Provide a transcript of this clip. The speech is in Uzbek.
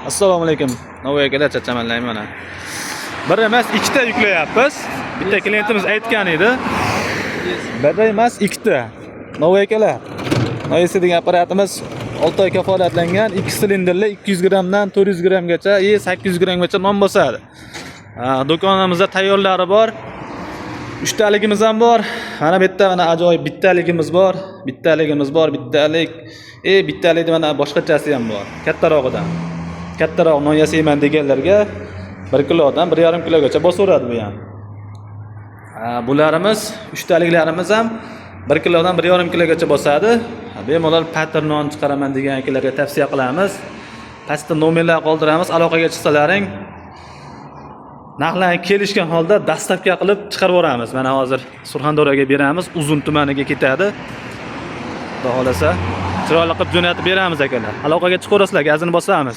Assalomu alaykum. Navoiy akalar chachamanlar mana. Bir emas, ikkita yuklayapmiz. Bitta klientimiz aytgan edi. Bir emas, ikkita. Navoiy akalar. Noisi degan apparatimiz 6 oy kafolatlangan, 2 silindrli 200 gramdan 400 gramgacha, 800 gramgacha non bosadi. Do'konimizda tayyorlari bor. 3 taligimiz ham bor. Mana bu yerda mana ajoyib bittaligimiz bor. Bittalik. Bittalikda mana boshqachasi ham bor. Kattarog'idan. Kattaroq non yasayman deganlarga 1 kilodan 1,5 kilogacha bosaveradi bu ham. Bularimiz 3 taliklarimiz ham 1 kilodan 1,5 kilogacha bosadi. Bemalol pattern non chiqaraman degan akalarga tavsiya qilamiz. Pastda nomerlar qoldiramiz, aloqaga chiqsalaring. Narxlarni kelishgan holda dastavka qilib chiqarib yuboramiz. Mana hozir Surxondaryoga beramiz, Uzun tumaniga ketadi. Xudo xolasa chiroyli qilib jo'natib beramiz akalar. Aloqaga chiqaverasizlar, gazini bosamiz.